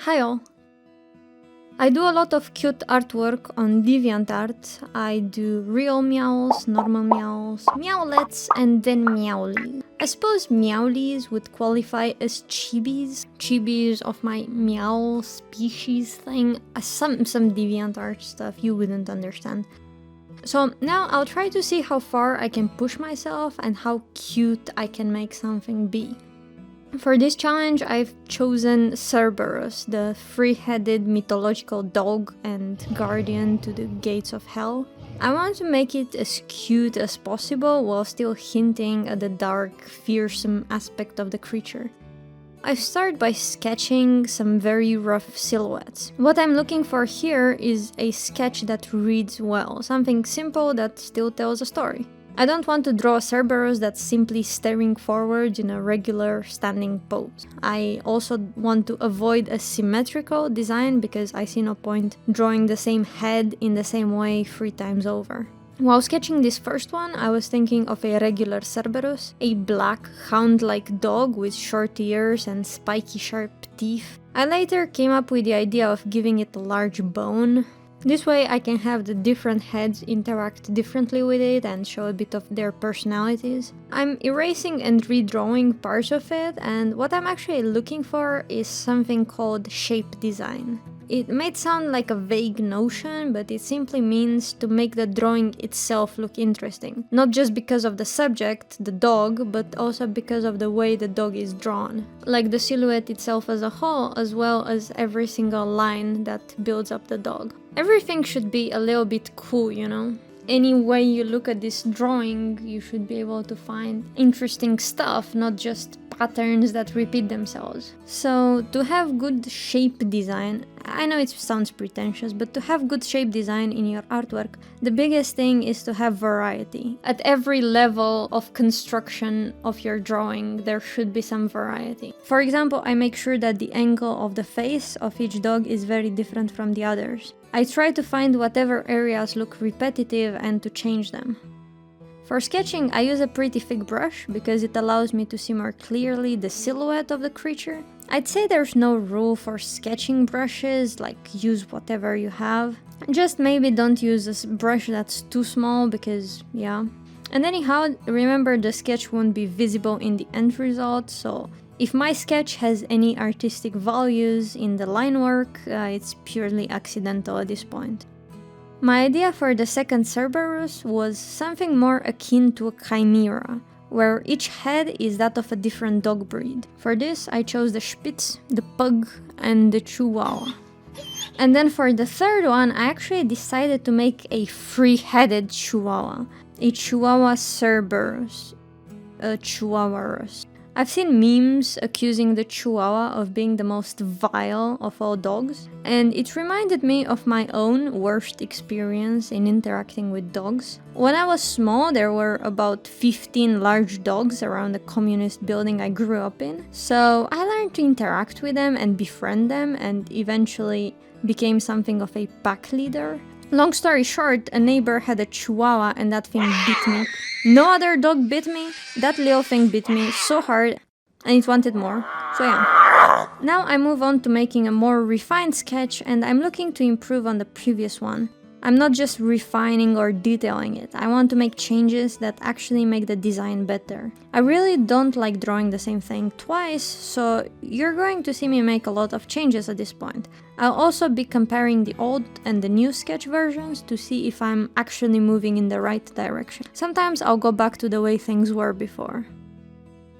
Hi all! I do a lot of cute artwork on DeviantArt. I do real meows, normal meows, meowlets, and then meowlies. I suppose meowlies would qualify as chibis. Chibis of my meow species thing. Some DeviantArt stuff you wouldn't understand. So now I'll try to see how far I can push myself and how cute I can make something be. For this challenge, I've chosen Cerberus, the three-headed mythological dog and guardian to the gates of hell. I want to make it as cute as possible while still hinting at the dark, fearsome aspect of the creature. I start by sketching some very rough silhouettes. What I'm looking for here is a sketch that reads well, something simple that still tells a story. I don't want to draw a Cerberus that's simply staring forward in a regular standing pose. I also want to avoid a symmetrical design because I see no point drawing the same head in the same way 3 times over. While sketching this first one, I was thinking of a regular Cerberus, a black hound-like dog with short ears and spiky sharp teeth. I later came up with the idea of giving it a large bone. This way I can have the different heads interact differently with it and show a bit of their personalities. I'm erasing and redrawing parts of it, and what I'm actually looking for is something called shape design. It might sound like a vague notion, but it simply means to make the drawing itself look interesting. Not just because of the subject, the dog, but also because of the way the dog is drawn. Like the silhouette itself as a whole, as well as every single line that builds up the dog. Everything should be a little bit cool, you know? Any way you look at this drawing, you should be able to find interesting stuff, not just patterns that repeat themselves. So to have good shape design, I know it sounds pretentious, but to have good shape design in your artwork, the biggest thing is to have variety. At every level of construction of your drawing, there should be some variety. For example, I make sure that the angle of the face of each dog is very different from the others. I try to find whatever areas look repetitive and to change them. For sketching, I use a pretty thick brush because it allows me to see more clearly the silhouette of the creature. I'd say there's no rule for sketching brushes, like use whatever you have. Just maybe don't use a brush that's too small because, yeah. And anyhow, remember the sketch won't be visible in the end result, so if my sketch has any artistic values in the line work, it's purely accidental at this point. My idea for the second Cerberus was something more akin to a chimera, where each head is that of a different dog breed. For this, I chose the Spitz, the Pug, and the Chihuahua. And then for the third one, I actually decided to make a 3-headed Chihuahua, a Chihuahua Cerberus, a Chihuahuarus. I've seen memes accusing the Chihuahua of being the most vile of all dogs, and it reminded me of my own worst experience in interacting with dogs. When I was small, there were about 15 large dogs around the communist building I grew up in, so I learned to interact with them and befriend them, and eventually became something of a pack leader. Long story short, a neighbor had a Chihuahua and that thing bit me. No other dog bit me, that little thing bit me so hard and it wanted more, so yeah. Now I move on to making a more refined sketch and I'm looking to improve on the previous one. I'm not just refining or detailing it, I want to make changes that actually make the design better. I really don't like drawing the same thing twice, so you're going to see me make a lot of changes at this point. I'll also be comparing the old and the new sketch versions to see if I'm actually moving in the right direction. Sometimes I'll go back to the way things were before.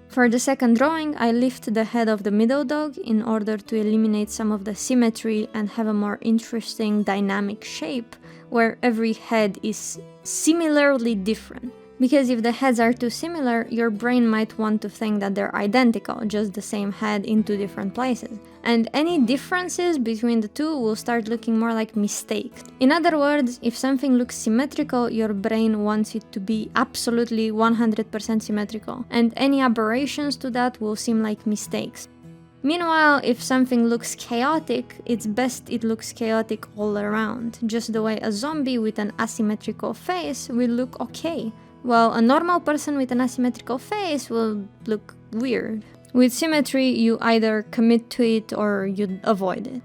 For the second drawing, I lift the head of the middle dog in order to eliminate some of the symmetry and have a more interesting dynamic shape where every head is similarly different. Because if the heads are too similar, your brain might want to think that they're identical, just the same head in 2 different places. And any differences between the two will start looking more like mistakes. In other words, if something looks symmetrical, your brain wants it to be absolutely 100% symmetrical, and any aberrations to that will seem like mistakes. Meanwhile, if something looks chaotic, it's best it looks chaotic all around, just the way a zombie with an asymmetrical face will look okay, while a normal person with an asymmetrical face will look weird. With symmetry, you either commit to it or you avoid it.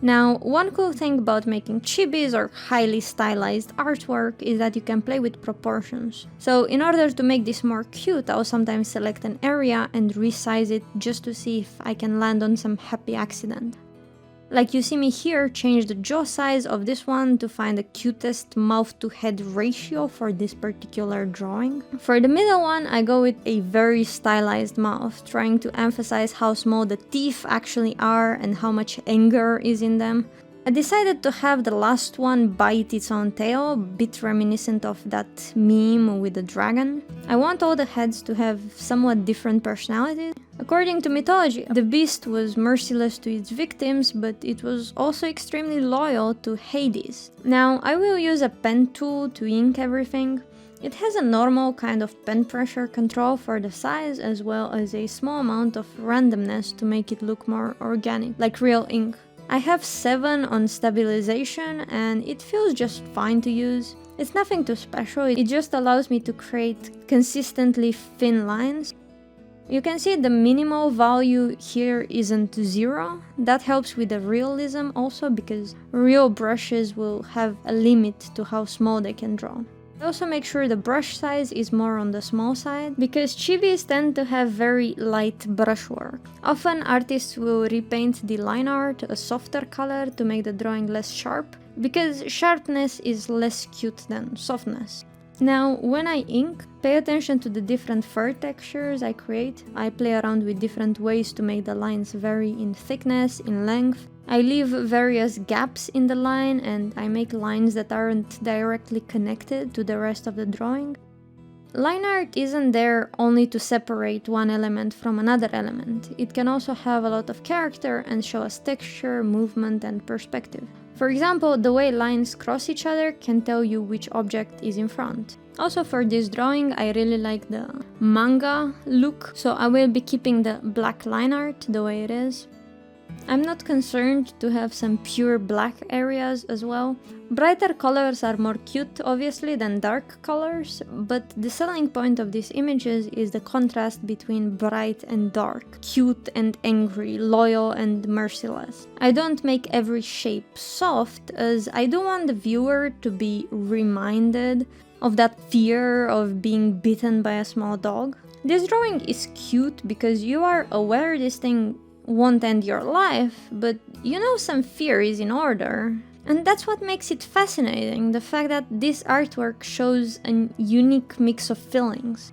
Now, one cool thing about making chibis or highly stylized artwork is that you can play with proportions. So in order to make this more cute, I'll sometimes select an area and resize it just to see if I can land on some happy accident. Like you see me here, change the jaw size of this one to find the cutest mouth to head ratio for this particular drawing. For the middle one, I go with a very stylized mouth, trying to emphasize how small the teeth actually are and how much anger is in them. I decided to have the last one bite its own tail, a bit reminiscent of that meme with the dragon. I want all the heads to have somewhat different personalities. According to mythology, the beast was merciless to its victims, but it was also extremely loyal to Hades. Now, I will use a pen tool to ink everything. It has a normal kind of pen pressure control for the size, as well as a small amount of randomness to make it look more organic, like real ink. I have 7 on stabilization and it feels just fine to use. It's nothing too special, it just allows me to create consistently thin lines. You can see the minimal value here isn't 0. That helps with the realism also, because real brushes will have a limit to how small they can draw. I also make sure the brush size is more on the small side, because chibis tend to have very light brushwork. Often artists will repaint the line art a softer color to make the drawing less sharp, because sharpness is less cute than softness. Now, when I ink, pay attention to the different fur textures I create. I play around with different ways to make the lines vary in thickness, in length. I leave various gaps in the line and I make lines that aren't directly connected to the rest of the drawing. Line art isn't there only to separate one element from another element. It can also have a lot of character and show us texture, movement, and perspective. For example, the way lines cross each other can tell you which object is in front. Also for this drawing, I really like the manga look, so I will be keeping the black line art the way it is. I'm not concerned to have some pure black areas as well. Brighter colors are more cute, obviously, than dark colors, but the selling point of these images is the contrast between bright and dark, cute and angry, loyal and merciless. I don't make every shape soft, as I do want the viewer to be reminded of that fear of being bitten by a small dog. This drawing is cute because you are aware this thing won't end your life, but you know some fear is in order. And that's what makes it fascinating, the fact that this artwork shows a unique mix of feelings.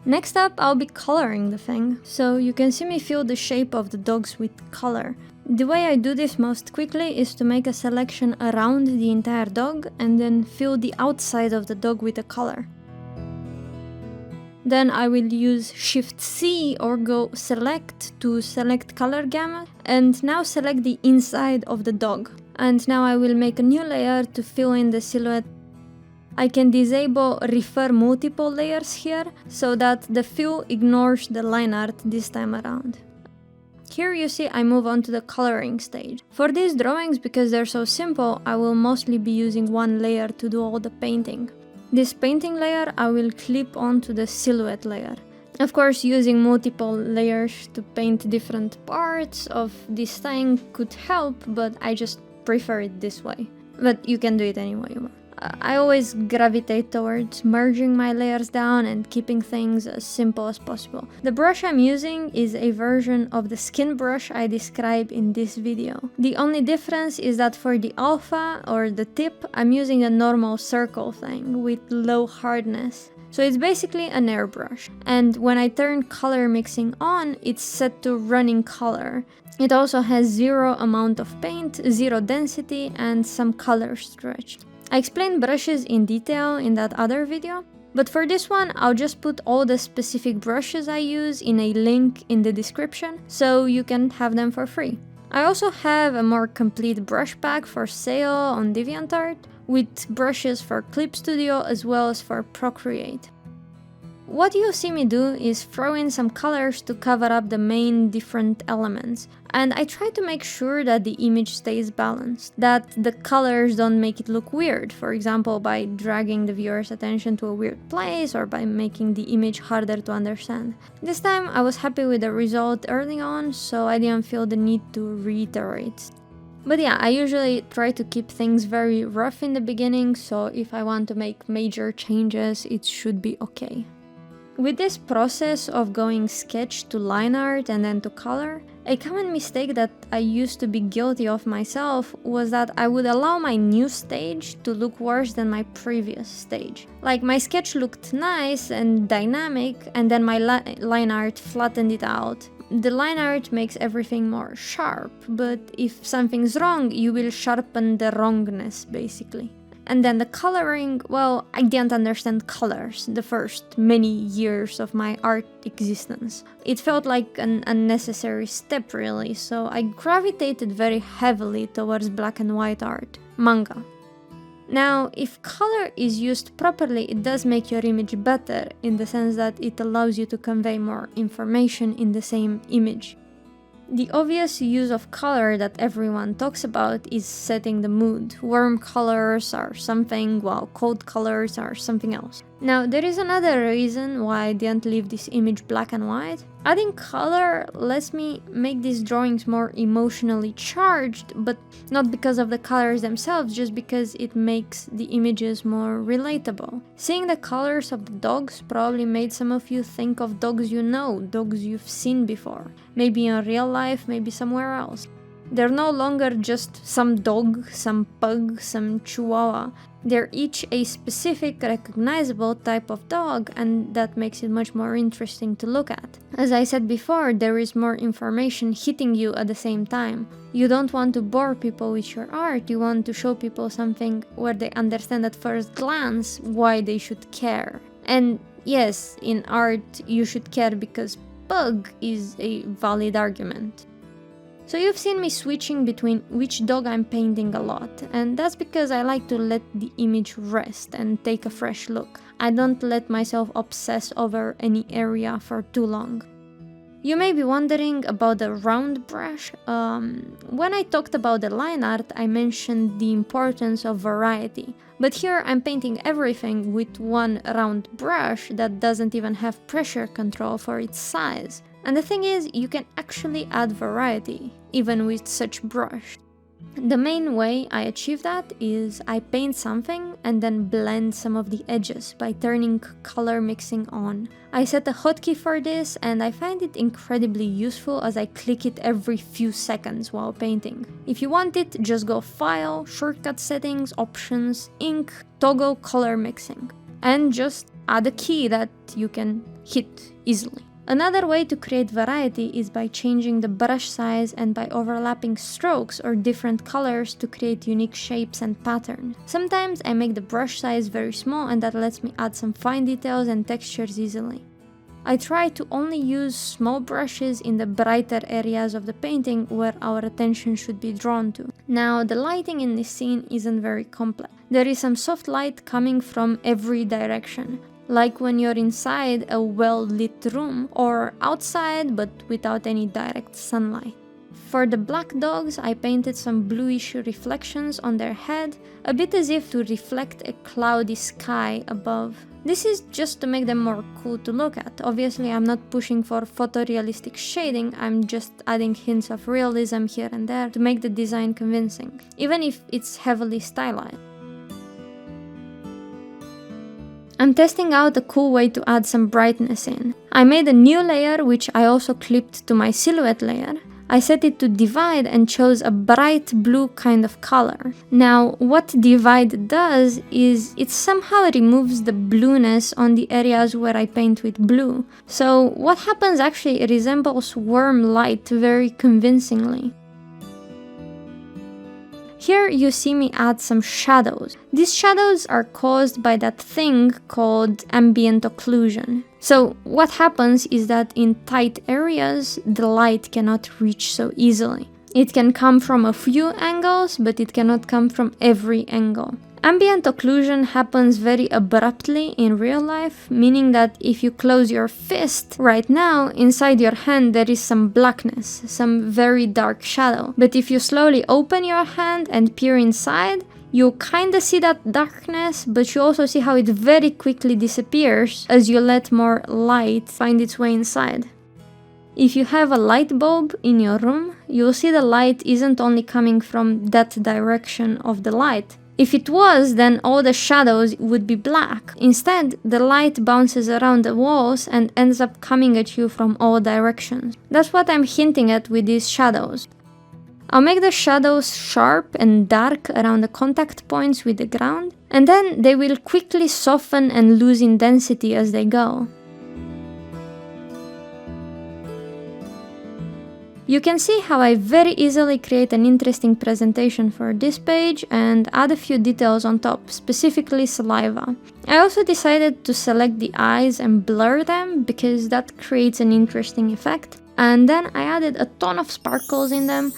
Next up, I'll be coloring the thing, so you can see me fill the shape of the dogs with color. The way I do this most quickly is to make a selection around the entire dog and then fill the outside of the dog with a color. Then I will use Shift-C or go Select to select color gamut, and now select the inside of the dog. And now I will make a new layer to fill in the silhouette. I can disable Refer Multiple Layers here, so that the fill ignores the line art this time around. Here you see I move on to the coloring stage. For these drawings, because they're so simple, I will mostly be using one layer to do all the painting. This painting layer I will clip onto the silhouette layer. Of course, using multiple layers to paint different parts of this thing could help, but I just prefer it this way. But you can do it any way you want. I always gravitate towards merging my layers down and keeping things as simple as possible. The brush I'm using is a version of the skin brush I describe in this video. The only difference is that for the alpha, or the tip, I'm using a normal circle thing with low hardness. So it's basically an airbrush. And when I turn color mixing on, it's set to running color. It also has 0 amount of paint, 0 density, and some color stretch. I explained brushes in detail in that other video, but for this one I'll just put all the specific brushes I use in a link in the description, so you can have them for free. I also have a more complete brush pack for sale on DeviantArt, with brushes for Clip Studio as well as for Procreate. what you see me do is throw in some colors to cover up the main different elements. And I try to make sure that the image stays balanced, that the colors don't make it look weird, for example by dragging the viewer's attention to a weird place or by making the image harder to understand. This time I was happy with the result early on, so I didn't feel the need to reiterate. But yeah, I usually try to keep things very rough in the beginning, so if I want to make major changes, it should be okay. With this process of going sketch to line art and then to color, a common mistake that I used to be guilty of myself was that I would allow my new stage to look worse than my previous stage. Like my sketch looked nice and dynamic, and then my line art flattened it out. The line art makes everything more sharp, but if something's wrong, you will sharpen the wrongness, basically. And then the coloring, well, I didn't understand colors the first many years of my art existence. It felt like an unnecessary step, really, so I gravitated very heavily towards black and white art, manga. Now, if color is used properly, it does make your image better, in the sense that it allows you to convey more information in the same image. The obvious use of color that everyone talks about is setting the mood. Warm colors are something, while cold colors are something else. Now, there is another reason why I didn't leave this image black and white. Adding color lets me make these drawings more emotionally charged, but not because of the colors themselves, just because it makes the images more relatable. Seeing the colors of the dogs probably made some of you think of dogs you know, dogs you've seen before. Maybe in real life, maybe somewhere else. They're no longer just some dog, some pug, some chihuahua. They're each a specific, recognizable type of dog, and that makes it much more interesting to look at. As I said before, there is more information hitting you at the same time. You don't want to bore people with your art, you want to show people something where they understand at first glance why they should care. And yes, in art you should care because pug is a valid argument. So you've seen me switching between which dog I'm painting a lot, and that's because I like to let the image rest and take a fresh look. I don't let myself obsess over any area for too long. You may be wondering about the round brush. When I talked about the line art, I mentioned the importance of variety. But here I'm painting everything with one round brush that doesn't even have pressure control for its size. And the thing is, you can actually add variety, even with such brush. The main way I achieve that is I paint something and then blend some of the edges by turning color mixing on. I set a hotkey for this and I find it incredibly useful as I click it every few seconds while painting. If you want it, just go File, Shortcut Settings, Options, Ink, Toggle Color Mixing, and just add a key that you can hit easily. Another way to create variety is by changing the brush size and by overlapping strokes or different colors to create unique shapes and patterns. Sometimes I make the brush size very small and that lets me add some fine details and textures easily. I try to only use small brushes in the brighter areas of the painting where our attention should be drawn to. Now, the lighting in this scene isn't very complex. There is some soft light coming from every direction, like when you're inside a well-lit room or outside but without any direct sunlight. For the black dogs, I painted some bluish reflections on their head, a bit as if to reflect a cloudy sky above. This is just to make them more cool to look at. Obviously, I'm not pushing for photorealistic shading, I'm just adding hints of realism here and there to make the design convincing, even if it's heavily stylized. I'm testing out a cool way to add some brightness in. I made a new layer which I also clipped to my silhouette layer. I set it to divide and chose a bright blue kind of color. Now, what divide does is it somehow removes the blueness on the areas where I paint with blue. So what happens actually resembles warm light very convincingly. Here you see me add some shadows. These shadows are caused by that thing called ambient occlusion. So what happens is that in tight areas, the light cannot reach so easily. It can come from a few angles, but it cannot come from every angle. Ambient occlusion happens very abruptly in real life, meaning that if you close your fist right now, inside your hand there is some blackness, some very dark shadow. But if you slowly open your hand and peer inside, you kinda see that darkness, but you also see how it very quickly disappears as you let more light find its way inside. If you have a light bulb in your room, you'll see the light isn't only coming from that direction of the light. If it was, then all the shadows would be black. Instead, the light bounces around the walls and ends up coming at you from all directions. That's what I'm hinting at with these shadows. I'll make the shadows sharp and dark around the contact points with the ground, and then they will quickly soften and lose in density as they go. You can see how I very easily create an interesting presentation for this page and add a few details on top, specifically saliva. I also decided to select the eyes and blur them because that creates an interesting effect. And then I added a ton of sparkles in them.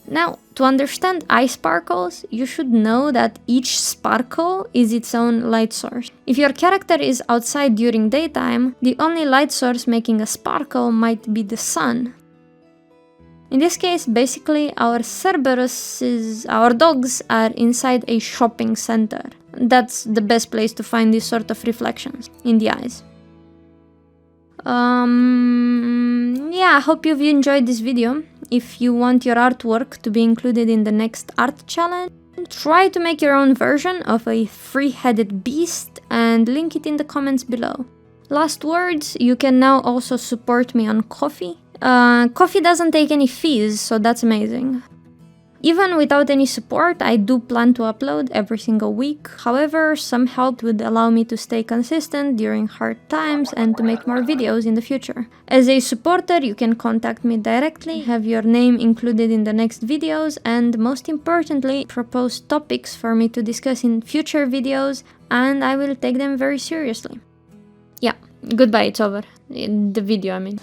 Now, to understand eye sparkles, you should know that each sparkle is its own light source. If your character is outside during daytime, the only light source making a sparkle might be the sun. In this case, basically, our dogs are inside a shopping center. That's the best place to find these sort of reflections in the eyes. Yeah, I hope you've enjoyed this video. If you want your artwork to be included in the next art challenge, try to make your own version of a three-headed beast and link it in the comments below. Last words, you can now also support me on Ko-fi. Ko-fi doesn't take any fees, so that's amazing. Even without any support, I do plan to upload every single week. However, some help would allow me to stay consistent during hard times and to make more videos in the future. As a supporter, you can contact me directly, have your name included in the next videos, and most importantly, propose topics for me to discuss in future videos, and I will take them very seriously. Yeah, goodbye, it's over. The video, I mean.